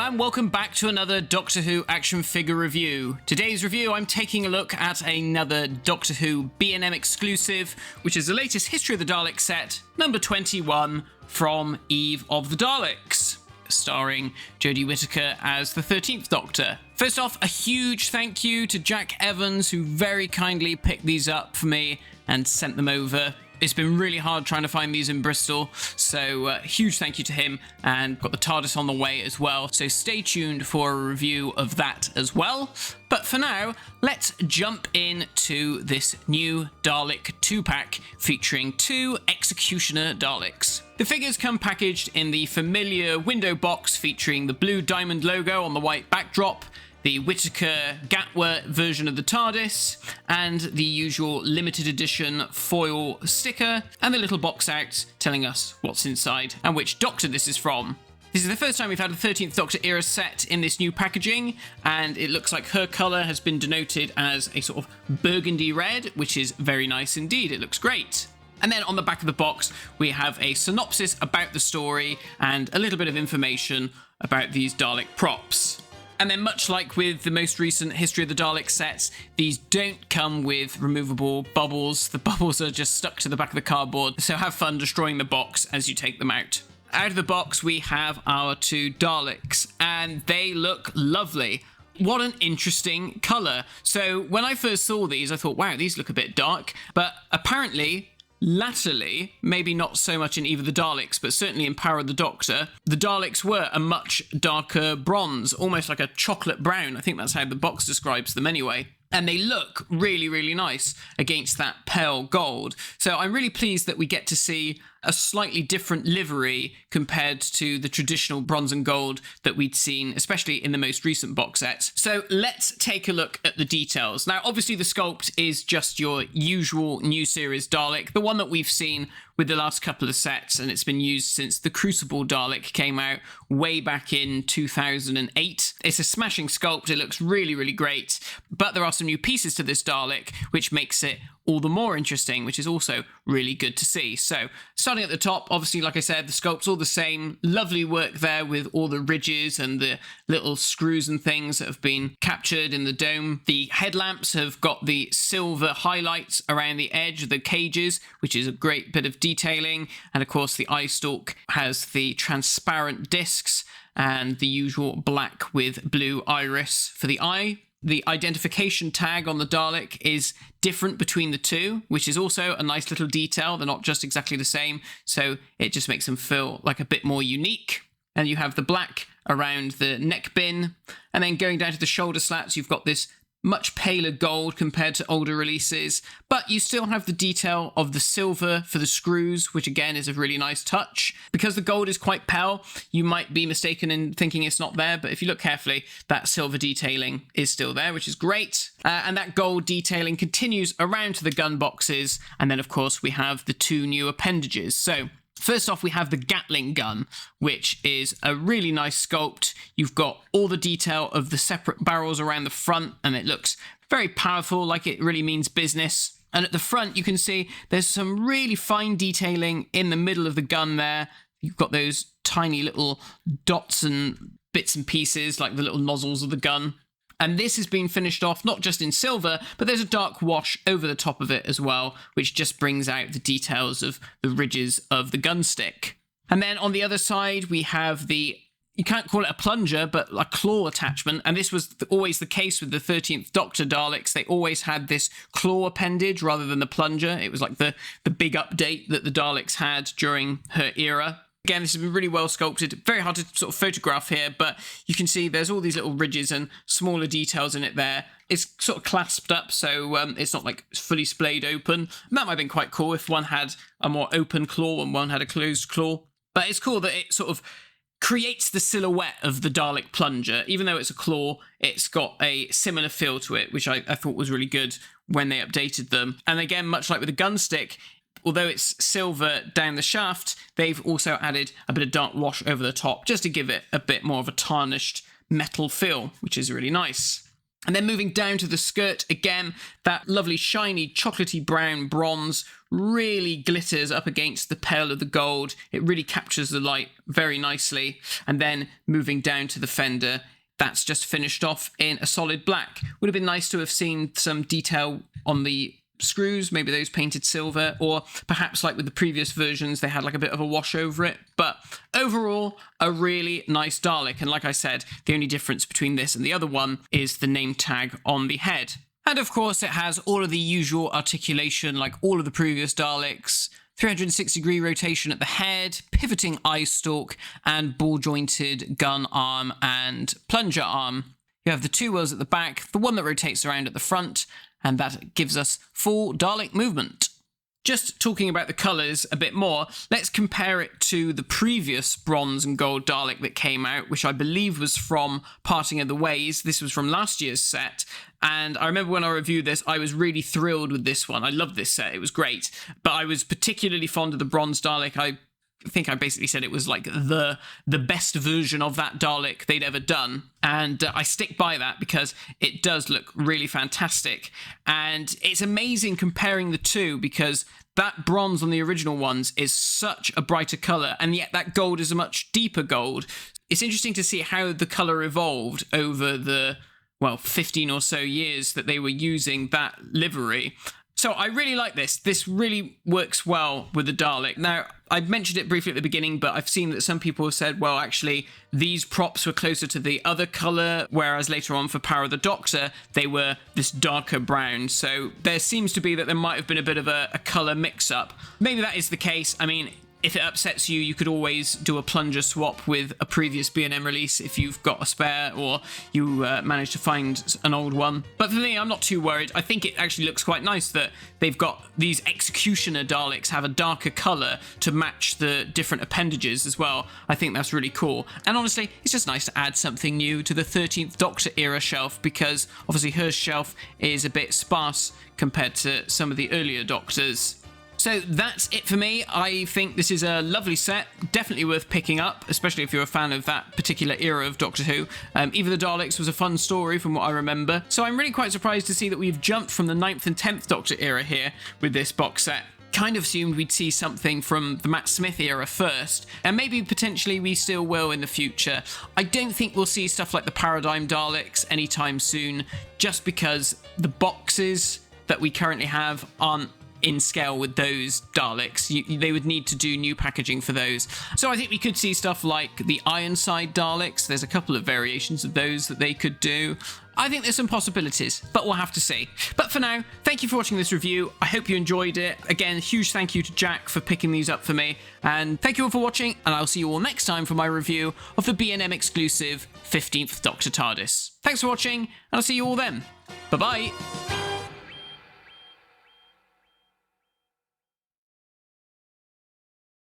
and welcome back to another Doctor Who action figure review. Today's review, I'm taking a look at another Doctor Who B&M exclusive, which is the latest History of the Daleks set, number 21, from Eve of the Daleks, starring Jodie Whittaker as the 13th Doctor. First off, a huge thank you to Jack Evans, who very kindly picked these up for me and sent them over. It's been really hard trying to find these in Bristol, so huge thank you to him, and got the TARDIS on the way as well, so stay tuned for a review of that as well. But for now, let's jump into this new Dalek 2-pack featuring 2 Executioner Daleks. The figures come packaged in the familiar window box featuring the blue diamond logo on the white backdrop, the Whittaker Gatwa version of the TARDIS, and the usual limited edition foil sticker, and the little box out telling us what's inside and which Doctor this is from. This is the first time we've had a 13th Doctor era set in this new packaging, and it looks like her colour has been denoted as a sort of burgundy red, which is very nice indeed. It looks great. And then on the back of the box, we have a synopsis about the story and a little bit of information about these Dalek props. And then much like with the most recent History of the Daleks sets, these don't come with removable bubbles. The bubbles are just stuck to the back of the cardboard, so have fun destroying the box as you take them out. Out of the box, we have our 2 Daleks, and they look lovely. What an interesting colour. So when I first saw these, I thought, wow, these look a bit dark, but apparently, latterly, maybe not so much in Eve of the Daleks, but certainly in Power of the Doctor, the Daleks were a much darker bronze, almost like a chocolate brown. I think that's how the box describes them anyway. And they look really, really nice against that pale gold. So I'm really pleased that we get to see a slightly different livery compared to the traditional bronze and gold that we'd seen, especially in the most recent box sets. So let's take a look at the details. Now, obviously the sculpt is just your usual new series Dalek, the one that we've seen with the last couple of sets, and it's been used since the Crucible Dalek came out way back in 2008. It's a smashing sculpt, it looks really, really great, but there are some new pieces to this Dalek, which makes it all the more interesting, which is also really good to see. So, starting at the top, obviously, like I said, the sculpt's all the same. Lovely work there with all the ridges and the little screws and things that have been captured in the dome. The headlamps have got the silver highlights around the edge of the cages, which is a great bit of detailing. And of course, the eye stalk has the transparent discs and the usual black with blue iris for the eye. The identification tag on the Dalek is different between the two, which is also a nice little detail. They're not just exactly the same, so it just makes them feel like a bit more unique. And you have the black around the neck bin, and then going down to the shoulder slats, you've got this much paler gold compared to older releases, but you still have the detail of the silver for the screws, which again is a really nice touch. Because the gold is quite pale, you might be mistaken in thinking it's not there, but if you look carefully, that silver detailing is still there, which is great. And that gold detailing continues around to the gun boxes, and then of course we have the 2 new appendages. So first off, we have the Gatling gun, which is a really nice sculpt. You've got all the detail of the separate barrels around the front, and it looks very powerful, like it really means business. And at the front, you can see there's some really fine detailing in the middle of the gun there. You've got those tiny little dots and bits and pieces, like the little nozzles of the gun. And this has been finished off not just in silver, but there's a dark wash over the top of it as well, which just brings out the details of the ridges of the gun stick. And then on the other side, we have the, you can't call it a plunger, but a claw attachment. And this was always the case with the 13th Doctor Daleks. They always had this claw appendage rather than the plunger. It was like the big update that the Daleks had during her era. Again, this has been really well sculpted. Very hard to sort of photograph here, but you can see there's all these little ridges and smaller details in it there. It's sort of clasped up, so it's not like fully splayed open. And that might have been quite cool if one had a more open claw and one had a closed claw. But it's cool that it sort of creates the silhouette of the Dalek plunger. Even though it's a claw, it's got a similar feel to it, which I thought was really good when they updated them. And again, much like with the gun stick, although it's silver down the shaft, they've also added a bit of dark wash over the top just to give it a bit more of a tarnished metal feel, which is really nice. And then moving down to the skirt, again, that lovely shiny chocolatey brown bronze really glitters up against the pale of the gold. It really captures the light very nicely. And then moving down to the fender, that's just finished off in a solid black. Would have been nice to have seen some detail on the screws, maybe those painted silver, or perhaps like with the previous versions they had like a bit of a wash over it. But overall, a really nice Dalek, and like I said, the only difference between this and the other one is the name tag on the head. And of course it has all of the usual articulation like all of the previous Daleks. 360-degree rotation at the head, pivoting eye stalk, and ball-jointed gun arm and plunger arm. You have the two wheels at the back, the one that rotates around at the front, and that gives us full Dalek movement. Just talking about the colours a bit more, let's compare it to the previous bronze and gold Dalek that came out, which I believe was from Parting of the Ways. This was from last year's set, and I remember when I reviewed this, I was really thrilled with this one. I loved this set, it was great, but I was particularly fond of the bronze Dalek. I think I basically said it was like the best version of that Dalek they'd ever done, and I stick by that because it does look really fantastic. And it's amazing comparing the two because that bronze on the original ones is such a brighter colour, and yet that gold is a much deeper gold. It's interesting to see how the colour evolved over the 15 or so years that they were using that livery. So I really like this. This really works well with the Dalek. Now, I mentioned it briefly at the beginning, but I've seen that some people have said, well, actually, these props were closer to the other colour, whereas later on for Power of the Doctor, they were this darker brown. So there seems to be that there might have been a bit of a colour mix-up. Maybe that is the case. I mean, if it upsets you, you could always do a plunger swap with a previous B&M release if you've got a spare or you manage to find an old one. But for me, I'm not too worried. I think it actually looks quite nice that they've got these Executioner Daleks have a darker colour to match the different appendages as well. I think that's really cool. And honestly, it's just nice to add something new to the 13th Doctor era shelf because obviously her shelf is a bit sparse compared to some of the earlier Doctors. So that's it for me. I think this is a lovely set, definitely worth picking up, especially if you're a fan of that particular era of Doctor Who. Even the Daleks was a fun story from what I remember. So I'm really quite surprised to see that we've jumped from the 9th and 10th Doctor era here with this box set. Kind of assumed we'd see something from the Matt Smith era first, and maybe potentially we still will in the future. I don't think we'll see stuff like the Paradigm Daleks anytime soon, just because the boxes that we currently have aren't in scale with those Daleks. They would need to do new packaging for those. So I think we could see stuff like the Ironside Daleks. There's a couple of variations of those that they could do. I think there's some possibilities, but we'll have to see. But for now, thank you for watching this review. I hope you enjoyed it. Again, huge thank you to Jack for picking these up for me. And thank you all for watching, and I'll see you all next time for my review of the B&M exclusive 15th Doctor TARDIS. Thanks for watching, and I'll see you all then. Bye-bye.